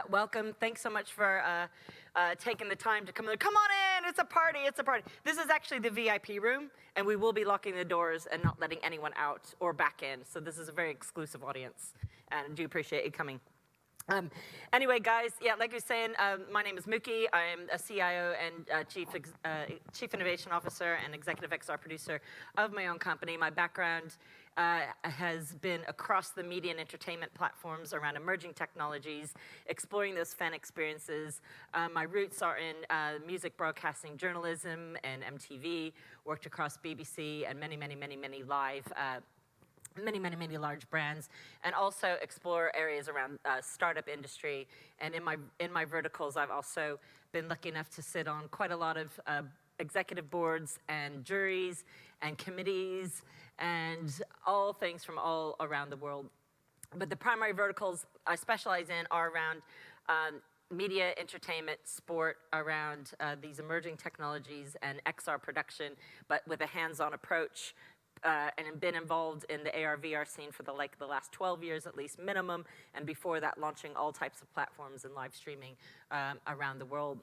Welcome. Thanks so much for taking the time to come in. Come on in. It's a party. It's a party. This is actually the VIP room, and we will be locking the doors and not letting anyone out or back in. So this is a very exclusive audience, and I do appreciate you coming. Anyway, guys, yeah, like you're saying, my name is Muki. I'm a CIO and Chief Innovation Officer and Executive XR Producer of my own company. My background has been across the media and entertainment platforms around emerging technologies, exploring those fan experiences. My roots are in music broadcasting, journalism, and MTV, worked across BBC and many live many large brands, and also explore areas around startup industry. And in my verticals, I've also been lucky enough to sit on quite a lot of executive boards and juries and committees and all things from all around the world. But the primary verticals I specialize in are around media, entertainment, sport, around these emerging technologies and XR production, but with a hands-on approach. And been involved in the AR/VR scene for the last 12 years at least minimum, and before that launching all types of platforms and live streaming around the world.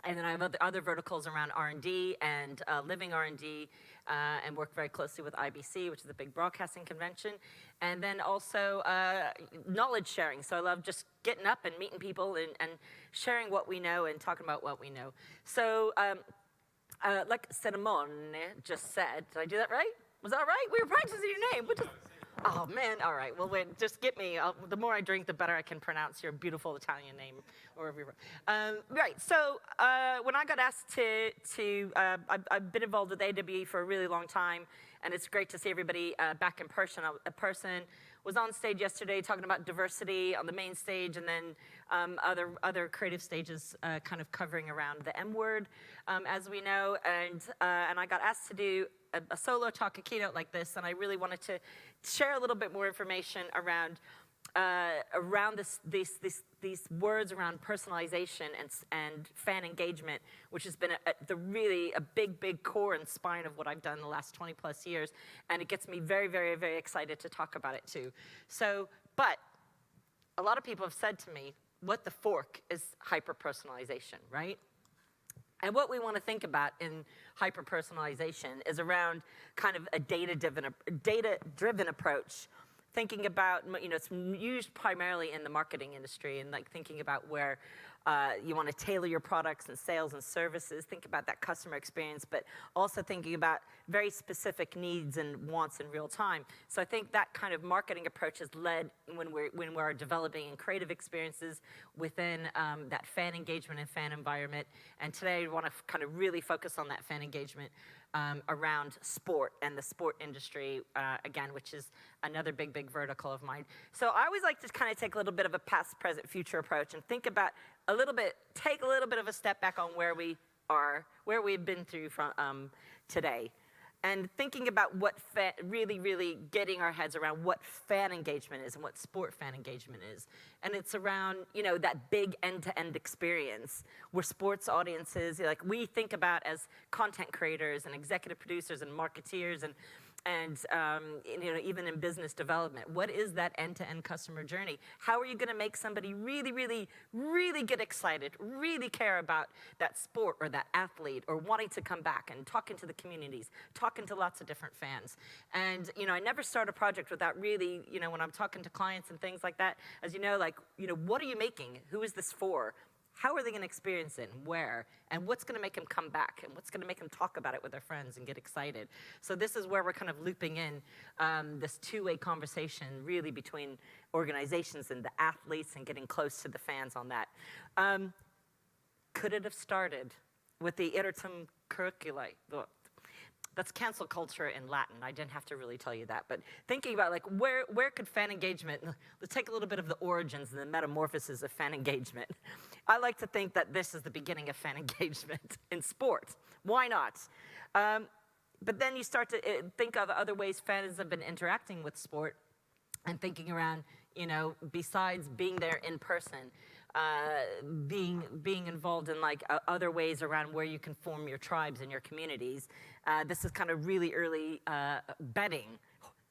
And then I have other verticals around R&D and living R&D, and work very closely with IBC, which is the big broadcasting convention. And then also knowledge sharing. So I love just getting up and meeting people and sharing what we know and talking about what we know. So like Cinnamon just said, did I do that right? Was that right? We were practicing your name. Oh, man. All right. Well, wait, just get me. The more I drink, the better I can pronounce your beautiful Italian name. Right. So when I got asked I've been involved with AWE for a really long time, and it's great to see everybody back in person. Was on stage yesterday talking about diversity on the main stage, and then other creative stages kind of covering around the M word, as we know. And I got asked to do a solo talk, a keynote like this, and I really wanted to share a little bit more information around these words around personalization and fan engagement, which has been a big core and spine of what I've done the last 20 plus years, and it gets me very excited to talk about it too. So, but a lot of people have said to me, what the fork is hyper-personalization, right? And what we want to think about in hyper-personalization is around kind of a data-driven approach, thinking about, it's used primarily in the marketing industry, and like thinking about where you want to tailor your products and sales and services, think about that customer experience, but also thinking about very specific needs and wants in real time. So I think that kind of marketing approach has led when we're developing creative experiences within that fan engagement and fan environment. And today we want to kind of really focus on that fan engagement around sport and the sport industry, again, which is another big vertical of mine. So I always like to kind of take a little bit of a past, present, future approach and think about take a little bit of a step back on where we are, where we've been through from today. And thinking about what really getting our heads around what fan engagement is and what sport fan engagement is. And it's around, that big end-to-end experience where sports audiences, we think about as content creators and executive producers and marketeers and even in business development. What is that end-to-end customer journey? How are you going to make somebody really get excited, really care about that sport or that athlete, or wanting to come back and talking to the communities, talking to lots of different fans? And I never start a project without really, when I'm talking to clients and things like that, as what are you making? Who is this for? How are they going to experience it, and where, and what's going to make them come back, and what's going to make them talk about it with their friends and get excited? So this is where we're kind of looping in this two-way conversation really between organizations and the athletes and getting close to the fans on that. Could it have started with the iterum curricula? That's cancel culture in Latin. I didn't have to really tell you that. But thinking about where could fan engagement, let's take a little bit of the origins and the metamorphosis of fan engagement. I like to think that this is the beginning of fan engagement in sport. Why not? But then you start to think of other ways fans have been interacting with sport and thinking around, besides being there in person, being involved in other ways around where you can form your tribes and your communities. This is kind of really early betting.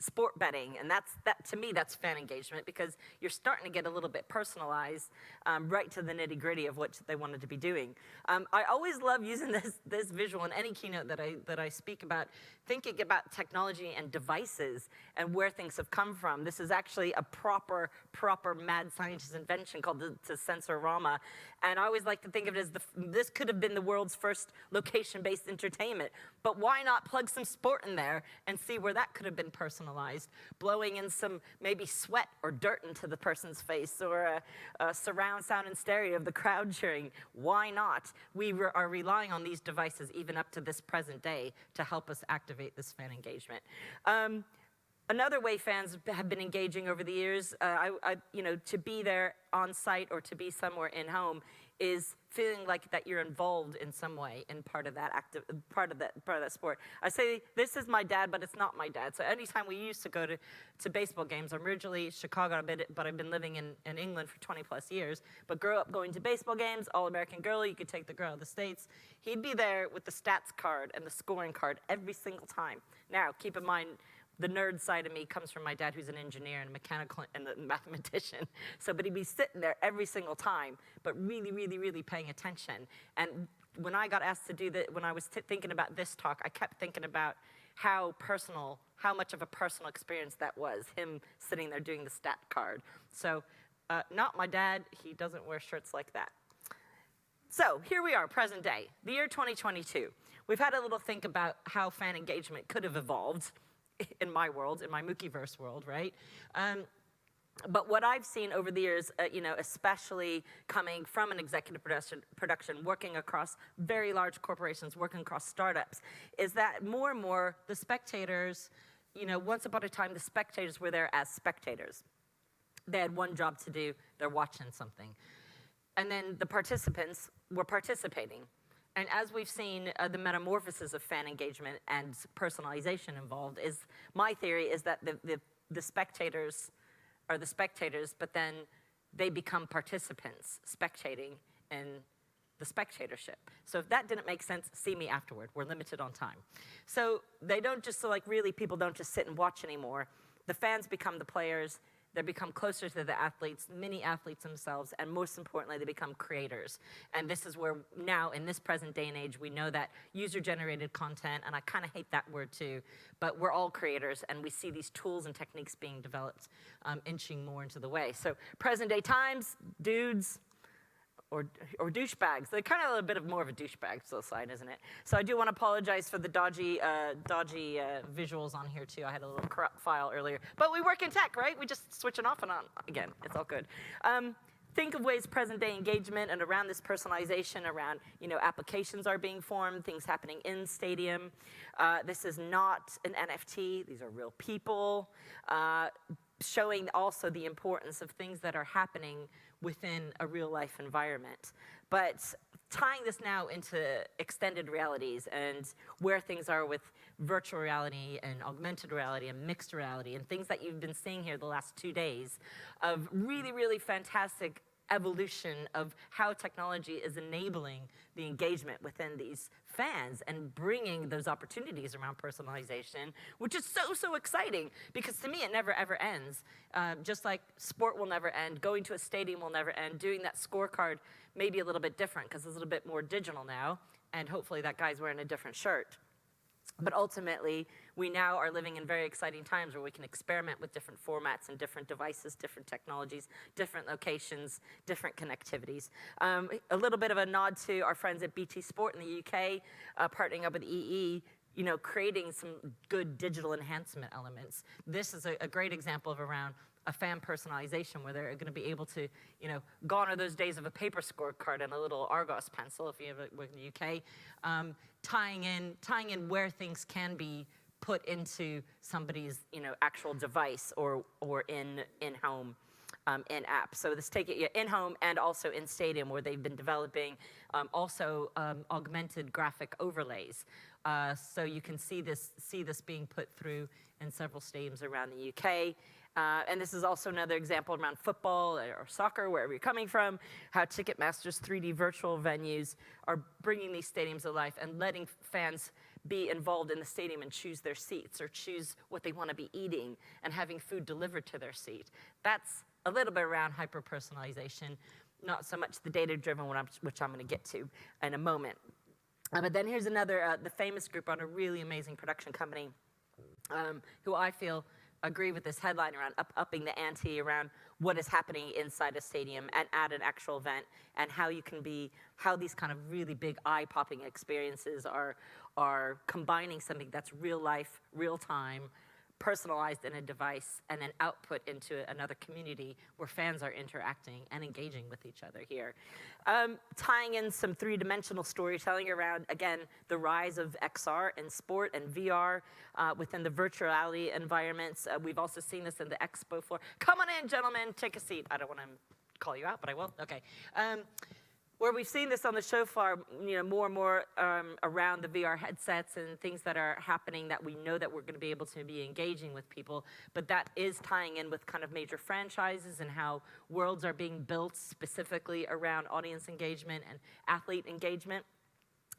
sport betting, and that to me, that's fan engagement, because you're starting to get a little bit personalized, right to the nitty gritty of what they wanted to be doing. I always love using this visual in any keynote that I speak about, thinking about technology and devices and where things have come from. This is actually a proper mad scientist invention called the Sensorama, and I always like to think of it as this could have been the world's first location-based entertainment, but why not plug some sport in there and see where that could have been personalized, blowing in some maybe sweat or dirt into the person's face, or a surround sound and stereo of the crowd cheering. Why not? We are relying on these devices even up to this present day to help us activate this fan engagement. Another way fans have been engaging over the years, to be there on site or to be somewhere in home, is feeling like that you're involved in some way in part of that sport. I say this is my dad, but it's not my dad. So anytime we used to go to baseball games, I'm originally Chicago, but I've been living in England for 20 plus years, but grew up going to baseball games, All-American girl, you could take the girl of the States. He'd be there with the stats card and the scoring card every single time. Now, keep in mind, the nerd side of me comes from my dad, who's an engineer and a mechanical and a mathematician. But he'd be sitting there every single time, but really, really, really paying attention. And when I got asked to do that, when I was thinking about this talk, I kept thinking about how much of a personal experience that was, him sitting there doing the stat card. So, not my dad, he doesn't wear shirts like that. So, here we are, present day, the year 2022. We've had a little think about how fan engagement could have evolved in my world, in my MUKI-verse world, right? But what I've seen over the years, especially coming from an executive production, working across very large corporations, working across startups, is that more and more the spectators, once upon a time, the spectators were there as spectators. They had one job to do, they're watching something. And then the participants were participating. And as we've seen the metamorphosis of fan engagement and personalization involved, my theory is that the spectators are the spectators, but then they become participants, spectating in the spectatorship. So if that didn't make sense, see me afterward. We're limited on time. So they don't just, really people don't just sit and watch anymore. The fans become the players. They become closer to the athletes, mini athletes themselves, and most importantly, they become creators. And this is where now, in this present day and age, we know that user-generated content, and I kind of hate that word too, but we're all creators, and we see these tools and techniques being developed, inching more into the way. So present day times, dudes, or douchebags. They're kind of a bit of more of a douchebag side, isn't it? So I do want to apologize for the dodgy visuals on here too. I had a little corrupt file earlier. But we work in tech, right? We just switch it off and on. Again, it's all good. Think of ways present day engagement and around this personalization, around, applications are being formed, things happening in stadium. This is not an NFT. These are real people. Showing also the importance of things that are happening within a real-life environment. But tying this now into extended realities and where things are with virtual reality and augmented reality and mixed reality and things that you've been seeing here the last 2 days of really, really fantastic evolution of how technology is enabling the engagement within these fans and bringing those opportunities around personalization, which is so exciting, because to me it never ever ends. Just like sport will never end, going to a stadium will never end, doing that scorecard may be a little bit different because it's a little bit more digital now, and hopefully that guy's wearing a different shirt. But ultimately, we now are living in very exciting times where we can experiment with different formats and different devices, different technologies, different locations, different connectivities. A little bit of a nod to our friends at BT Sport in the UK, partnering up with EE, creating some good digital enhancement elements. This is a great example of around a fan personalization where they're going to be able to, gone are those days of a paper scorecard and a little Argos pencil, if you have it in the UK, tying in where things can be put into somebody's, actual device or in-home. In-app. So this take it in-home and also in stadium, where they've been developing augmented graphic overlays. So you can see this being put through in several stadiums around the UK. And this is also another example around football or soccer, wherever you're coming from, how Ticketmaster's 3D virtual venues are bringing these stadiums to life and letting fans be involved in the stadium and choose their seats or choose what they want to be eating and having food delivered to their seat. That's a little bit around hyper-personalization, not so much the data-driven one, which I'm going to get to in a moment. But then here's another, the famous group on a really amazing production company who I feel agree with this headline around upping the ante around what is happening inside a stadium and at an actual event, and how how these kind of really big eye-popping experiences are combining something that's real life, real time, personalized in a device, and then output into another community where fans are interacting and engaging with each other here. Tying in some three-dimensional storytelling around, again, the rise of XR in sport and VR within the virtual reality environments. We've also seen this in the expo floor. Come on in, gentlemen, take a seat. I don't want to call you out, but I will. Okay. Where we've seen this on the show floor, more and more around the VR headsets and things that are happening that we know that we're going to be able to be engaging with people, but that is tying in with kind of major franchises and how worlds are being built specifically around audience engagement and athlete engagement.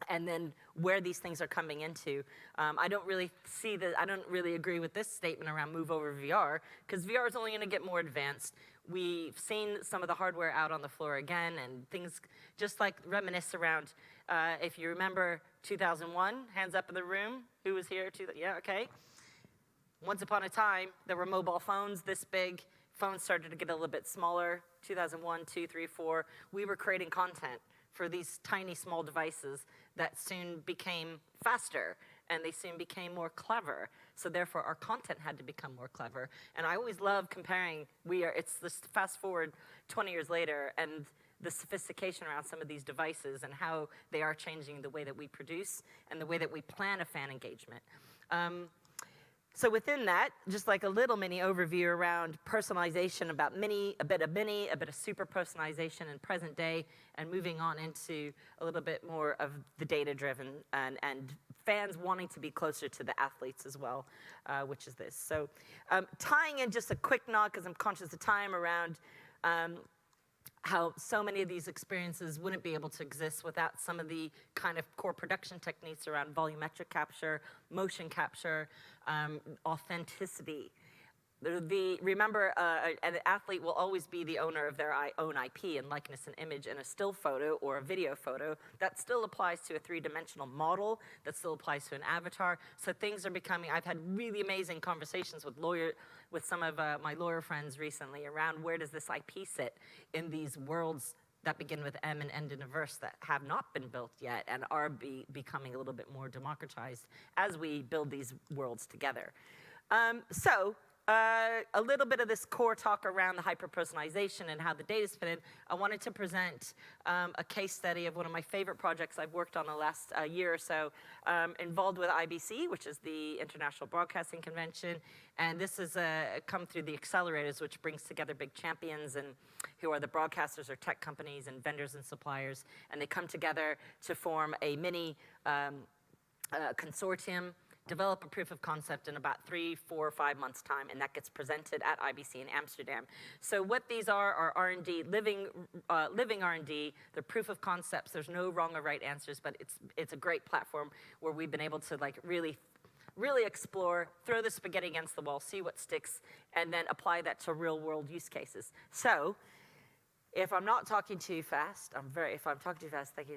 And then where these things are coming into. I don't really agree with this statement around move over VR, because VR is only going to get more advanced. We've seen some of the hardware out on the floor again, and things just like reminisce around, if you remember 2001, hands up in the room, who was here? Yeah, okay. Once upon a time, there were mobile phones this big. Phones started to get a little bit smaller. 2001, 2, 3, 4. We were creating content for these tiny, small devices that soon became faster, and they soon became more clever. So therefore, our content had to become more clever. And I always love comparing, it's this fast forward 20 years later, and the sophistication around some of these devices and how they are changing the way that we produce and the way that we plan a fan engagement. So within that, just like a little mini overview around personalization, about a bit of super personalization in present day, and moving on into a little bit more of the data-driven and fans wanting to be closer to the athletes as well, which is this. So tying in just a quick nod, because I'm conscious of time, around how so many of these experiences wouldn't be able to exist without some of the kind of core production techniques around volumetric capture, motion capture, authenticity. Remember, an athlete will always be the owner of their own IP and likeness and image in a still photo or a video photo. That still applies to a three-dimensional model. That still applies to an avatar. So things are becoming, I've had really amazing conversations with some of my lawyer friends recently around where does this IP sit in these worlds that begin with M and end in a verse that have not been built yet and are becoming a little bit more democratized as we build these worlds together. A little bit of this core talk around the hyper-personalization and how the data's fit in. I wanted to present a case study of one of my favorite projects I've worked on the last year or so, involved with IBC, which is the International Broadcasting Convention. And this has come through the accelerators, which brings together big champions and who are the broadcasters or tech companies and vendors and suppliers. And they come together to form a mini consortium, develop a proof of concept in about 3, 4, 5 months' time, and that gets presented at IBC in Amsterdam. So what these are R&D, living R&D. They're proof of concepts. There's no wrong or right answers, but it's a great platform where we've been able to really explore, throw the spaghetti against the wall, see what sticks, and then apply that to real-world use cases. So if I'm not talking too fast, if I'm talking too fast, thank you,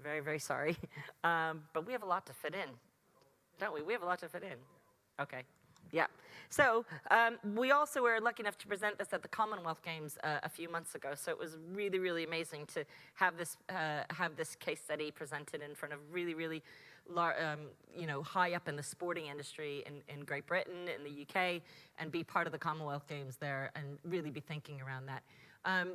very, very sorry. But we have a lot to fit in. Don't we? We have a lot to fit in. Okay. Yeah. So we also were lucky enough to present this at the Commonwealth Games a few months ago. So it was really, really amazing to have this case study presented in front of really high up in the sporting industry in Great Britain, in the UK, and be part of the Commonwealth Games there and really be thinking around that.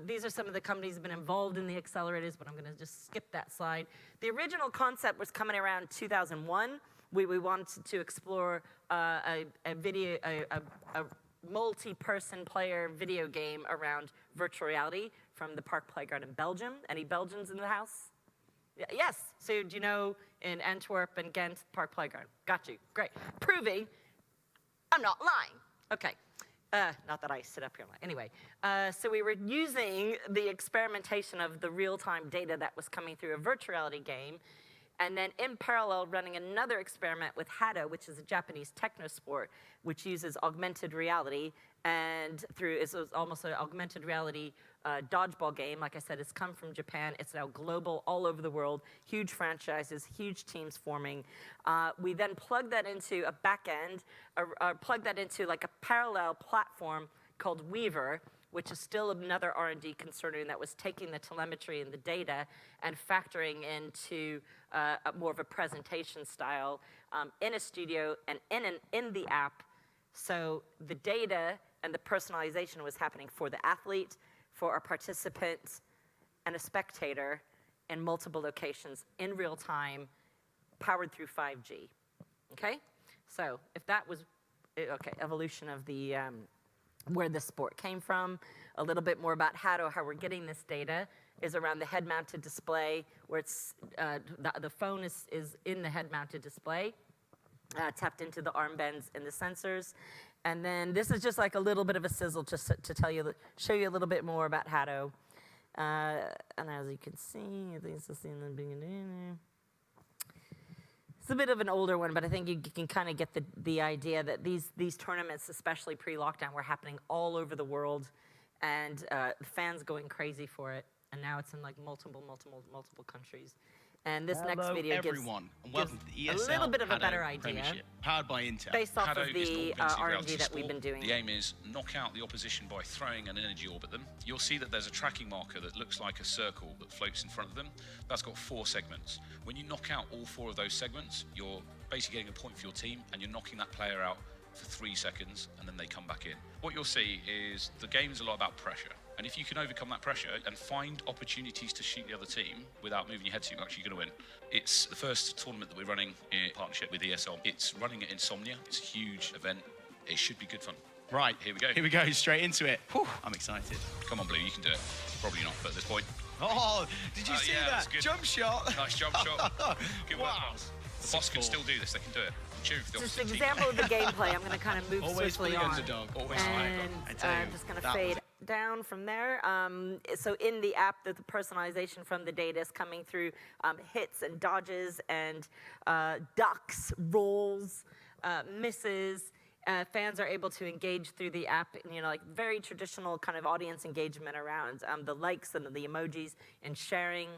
These are some of the companies that have been involved in the accelerators, but I'm going to just skip that slide. The original concept was coming around 2001. We wanted to explore a multi-person player video game around virtual reality from the Park Playground in Belgium. Any Belgians in the house? Yes. So do you know in Antwerp and Ghent, Park Playground? Got you. Great. Proving I'm not lying. Okay. Not that I sit up here and lie. Anyway, so we were using the experimentation of the real-time data that was coming through a virtual reality game And then in parallel, running another experiment with Hado, which is a Japanese techno sport, which uses augmented reality, and it's almost an augmented reality dodgeball game. Like I said, it's come from Japan. It's now global, all over the world, huge franchises, huge teams forming. We then plug that into a back end, plug that into like a parallel platform called Weaver, which is still another R&D concern that was taking the telemetry and the data and factoring into more of a presentation style in a studio and in the app. So the data and the personalization was happening for the athlete, for a participant, and a spectator in multiple locations in real time, powered through 5G. Okay? So if that was, okay, evolution of the where the sport came from, a little bit more about how we're getting this data is around the head-mounted display, where it's the phone is in the head-mounted display, tapped into the armbands and the sensors. And then this is just like a little bit of a sizzle just to tell you, show you a little bit more about Hado. And as you can see, I think it's just in the beginning. It's a bit of an older one, but I think you can kind of get the idea that these tournaments, especially pre-lockdown, were happening all over the world, and fans going crazy for it. And now it's in like multiple countries. And this next video everyone. gives a little bit of a better idea, powered by Intel. based off Hado of is an the augmented R&D reality that sport. we've been doing. The aim is knock out the opposition by throwing an energy orb at them. You'll see that there's a tracking marker that looks like a circle that floats in front of them. That's got 4 segments. When you knock out all 4 of those segments, you're basically getting a point for your team, and you're knocking that player out for 3 seconds, and then they come back in. What you'll see is the game's a lot about pressure. And if you can overcome that pressure and find opportunities to shoot the other team without moving your head too much, you're going to win. It's the first tournament that we're running in partnership with ESL. It's running at Insomnia. It's a huge event. It should be good fun. Right, Here we go. Here we go, straight into it. Whew, I'm excited. Come on, Blue, you can do it. Probably not, but at this point. Oh, did you see yeah, that? good. Jump shot. Nice jump shot. Good work, Wow. boss. The boss can still do this. They can do it. Cheering for the Just an opposite example of the gameplay. I'm going to kind of move Always for swiftly the on. underdog. Always for the And underdog. I tell you, I'm just going to that fade was- down from there. So in the app, the personalization from the data is coming through hits and dodges and ducks, rolls, misses. Fans are able to engage through the app, like very traditional kind of audience engagement around the likes and the emojis and sharing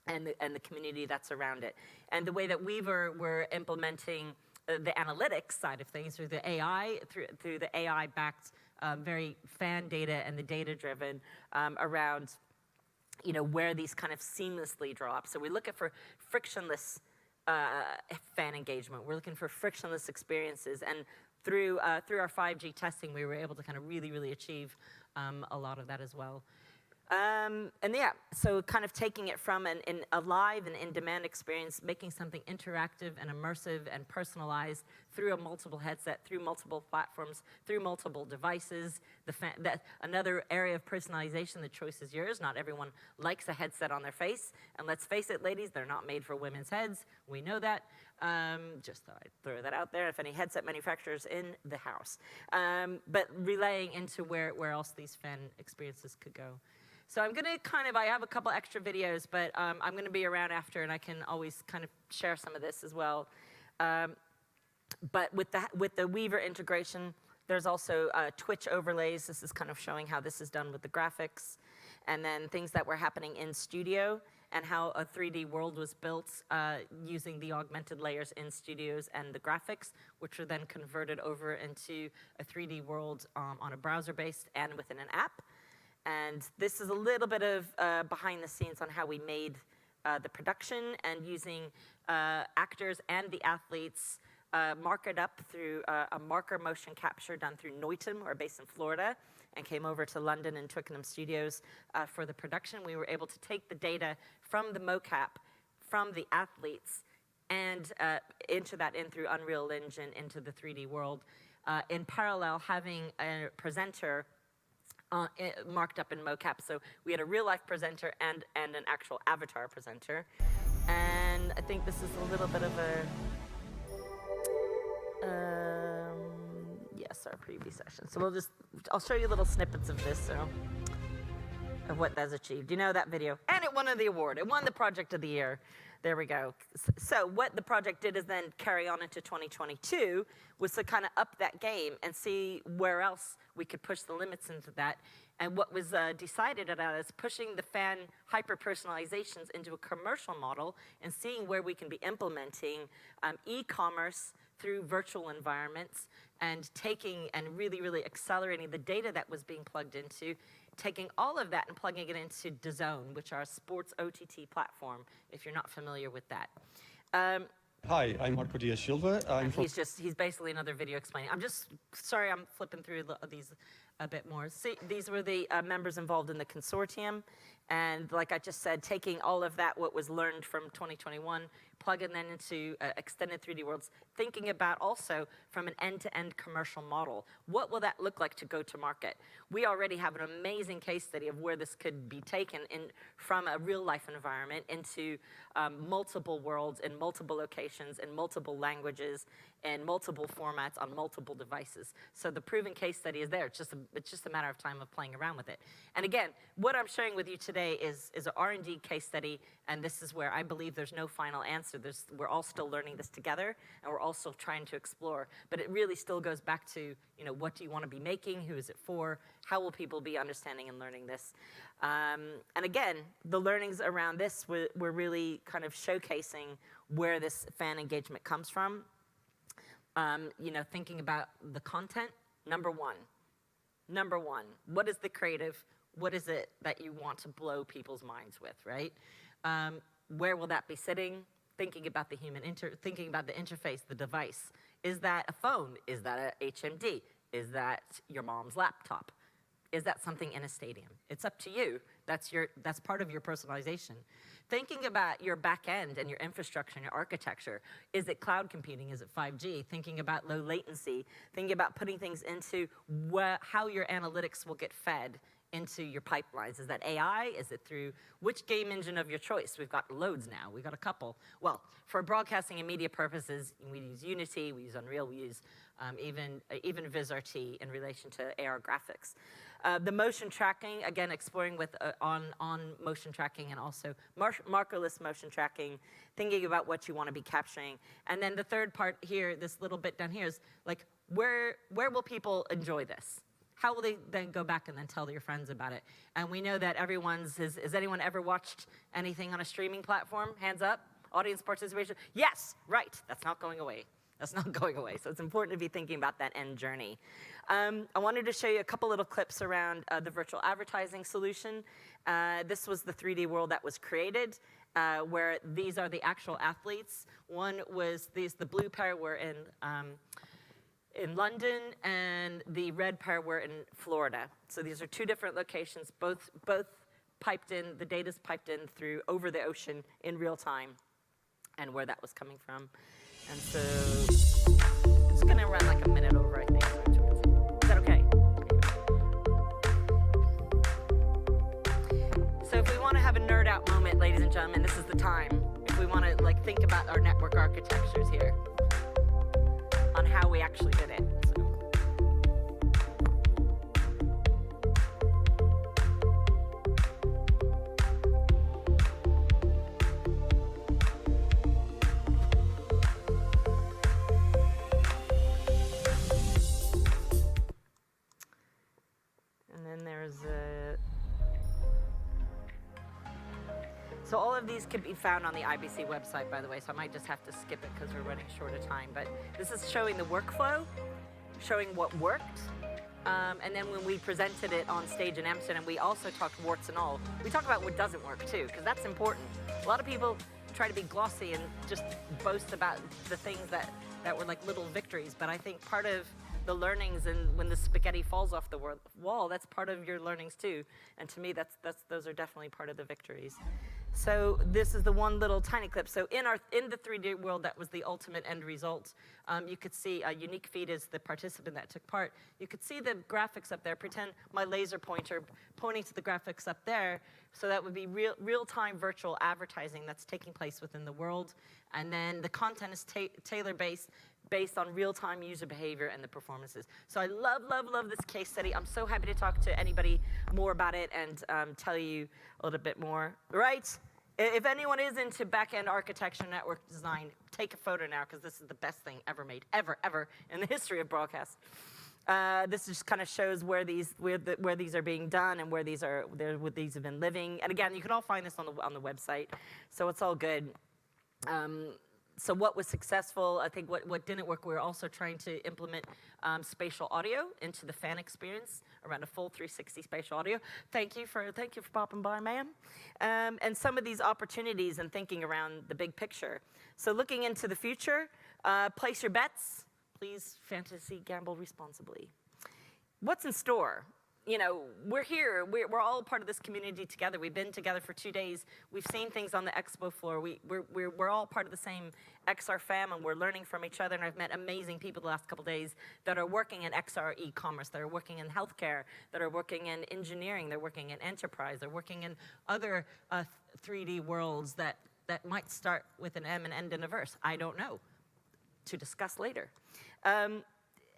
and the community that's around it. And the way that we're implementing the analytics side of things through the AI, through the AI-backed very fan data and the data-driven around, where these kind of seamlessly drop. So we're looking for frictionless fan engagement. We're looking for frictionless experiences, and through our 5G testing, we were able to kind of really achieve a lot of that as well. And yeah, so kind of taking it from a live and in-demand experience, making something interactive and immersive and personalized through a multiple headset, through multiple platforms, through multiple devices. Another area of personalization, the choice is yours. Not everyone likes a headset on their face. And let's face it, ladies, they're not made for women's heads. We know that. Just thought I'd throw that out there, if any headset manufacturers in the house. But relaying into where else these fan experiences could go. So I'm gonna I have a couple extra videos, but I'm gonna be around after, and I can always kind of share some of this as well. But with the Weaver integration, there's also Twitch overlays. This is kind of showing how this is done with the graphics, and then things that were happening in studio, and how a 3D world was built using the augmented layers in studios and the graphics, which are then converted over into a 3D world on a browser-based and within an app. And this is a little bit of behind the scenes on how we made the production, and using actors and the athletes marked up through a marker motion capture done through Neutem, or based in Florida, and came over to London and Twickenham Studios for the production. We were able to take the data from the mocap, from the athletes, and enter that in through Unreal Engine into the 3D world. In parallel, having a presenter marked up in mocap. So we had a real-life presenter and an actual avatar presenter. And I think this is a little bit of a, yes, our preview session. So I'll show you little snippets of this, of what that's achieved. You know that video? And it won the award. It won the Project of the Year. There we go. So what the project did is then carry on into 2022 was to kind of up that game and see where else we could push the limits into that. And what was decided about is pushing the fan hyper-personalizations into a commercial model and seeing where we can be implementing e-commerce through virtual environments and taking and really, really accelerating the data that was being plugged into, taking all of that and plugging it into DAZN, which are a sports OTT platform, if you're not familiar with that. Hi, I'm Marco Diaz Silva. He's basically another video explaining. Sorry, I'm flipping through these a bit more. See, these were the members involved in the consortium. And like I just said, taking all of that, what was learned from 2021, plugging that into extended 3D worlds, thinking about also from an end-to-end commercial model. What will that look like to go to market? We already have an amazing case study of where this could be taken from a real-life environment into multiple worlds in multiple locations, in multiple languages, in multiple formats on multiple devices. So the proven case study is there. It's just a matter of time of playing around with it. And again, what I'm sharing with you today is an R&D case study, and this is where I believe there's no final answer. We're all still learning this together, and we're also trying to explore. But it really still goes back to, what do you want to be making? Who is it for? How will people be understanding and learning this? And again, the learnings around this were really kind of showcasing where this fan engagement comes from. Thinking about the content, number one, what is the creative? What is it that you want to blow people's minds with, right? Where will that be sitting? Thinking about the thinking about the interface, the device. Is that a phone? Is that a HMD? Is that your mom's laptop? Is that something in a stadium? It's up to you. That's part of your personalization. Thinking about your back end and your infrastructure and your architecture. Is it cloud computing? Is it 5G? Thinking about low latency. Thinking about putting things into how your analytics will get fed into your pipelines. Is that AI? Is it through which game engine of your choice? We've got loads now. We've got a couple. Well, for broadcasting and media purposes, we use Unity, we use Unreal, we use even VizRT in relation to AR graphics. The motion tracking, again, exploring with on motion tracking and also markerless motion tracking, thinking about what you want to be capturing. And then the third part here, this little bit down here is like, where will people enjoy this? How will they then go back and then tell their friends about it? And we know that has anyone ever watched anything on a streaming platform? Hands up, audience participation. Yes, right, that's not going away. That's not going away. So it's important to be thinking about that end journey. I wanted to show you a couple little clips around the virtual advertising solution. This was the 3D world that was created, where these are the actual athletes. One was the blue pair were in London, and the red pair were in Florida. So these are two different locations, both piped in, the data's piped in through over the ocean in real time, and where that was coming from. And so it's gonna run like a minute over, I think. Is that okay? So if we wanna have a nerd out moment, ladies and gentlemen, this is the time. If we wanna think about our network architectures here, on how we actually did it. And then there's so all of these can be found on the IBC website, by the way, so I might just have to skip it because we're running short of time. But this is showing the workflow, showing what worked. And then when we presented it on stage in Amsterdam, we also talked warts and all. We talk about what doesn't work too, because that's important. A lot of people try to be glossy and just boast about the things that were like little victories. But I think part of the learnings, and when the spaghetti falls off the wall, that's part of your learnings too. And to me, those are definitely part of the victories. So this is the one little tiny clip. So in the 3D world, that was the ultimate end result. You could see a unique feed is the participant that took part. You could see the graphics up there. Pretend my laser pointer pointing to the graphics up there. So that would be real-time virtual advertising that's taking place within the world. And then the content is based on real-time user behavior and the performances. So I love, love, love this case study. I'm so happy to talk to anybody more about it and tell you a little bit more. Right? If anyone is into back-end architecture network design, take a photo now, because this is the best thing ever made, ever, in the history of broadcast. This just kind of shows where these are being done and where these have been living. And again, you can all find this on the website, so it's all good. So what was successful, I think what didn't work, we were also trying to implement spatial audio into the fan experience around a full 360 spatial audio. Thank you for popping by, ma'am. And some of these opportunities and thinking around the big picture. So looking into the future, place your bets. Please fantasy gamble responsibly. What's in store? You know, we're here. We're all part of this community together. We've been together for 2 days. We've seen things on the expo floor. We're all part of the same XR fam, and we're learning from each other. And I've met amazing people the last couple days that are working in XR e-commerce, that are working in healthcare, that are working in engineering, they're working in enterprise, they're working in other 3D worlds that might start with an M and end in a verse. I don't know. To discuss later.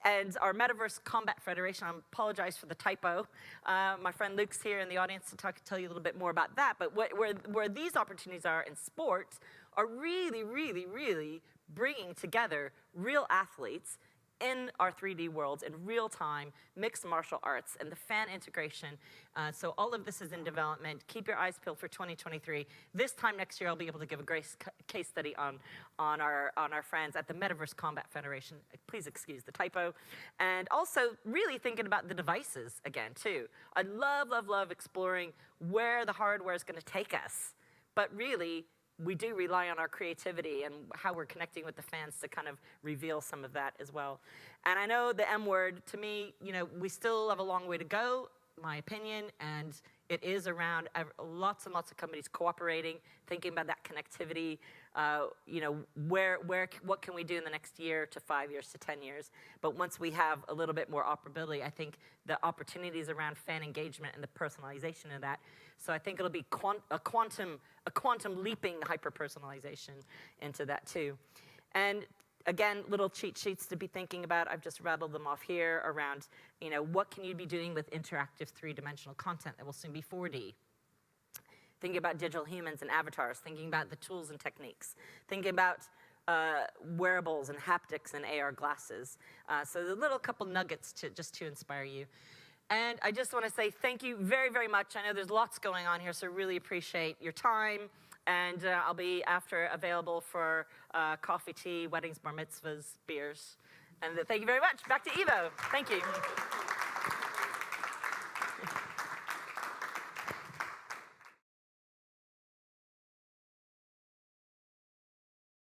And our Metaverse Combat Federation, I apologize for the typo. My friend Luke's here in the audience to tell you a little bit more about that. But where these opportunities are in sports are really, really, really bringing together real athletes in our 3D worlds in real time, mixed martial arts, and the fan integration. So all of this is in development. Keep your eyes peeled for 2023. This time next year, I'll be able to give a great case study on our friends at the Metaverse Combat Federation. Please excuse the typo. And also really thinking about the devices again, too. I love exploring where the hardware is going to take us. But really, we do rely on our creativity and how we're connecting with the fans to kind of reveal some of that as well. And I know the M word, to me, you know, we still have a long way to go, my opinion, and it is around lots and lots of companies cooperating, thinking about that connectivity, you know, what can we do in the next year to 5 years to 10 years. But once we have a little bit more operability, I think the opportunities around fan engagement and the personalization of that. So I think it'll be a quantum leaping hyper-personalization into that too. And again, little cheat sheets to be thinking about. I've just rattled them off here around, you know, what can you be doing with interactive three-dimensional content that will soon be 4D? Thinking about digital humans and avatars, thinking about the tools and techniques, thinking about wearables and haptics and AR glasses. So the little couple nuggets just to inspire you. And I just want to say thank you very, very much. I know there's lots going on here, so really appreciate your time. And I'll be available for coffee, tea, weddings, bar mitzvahs, beers. And thank you very much. Back to Evo. Thank you.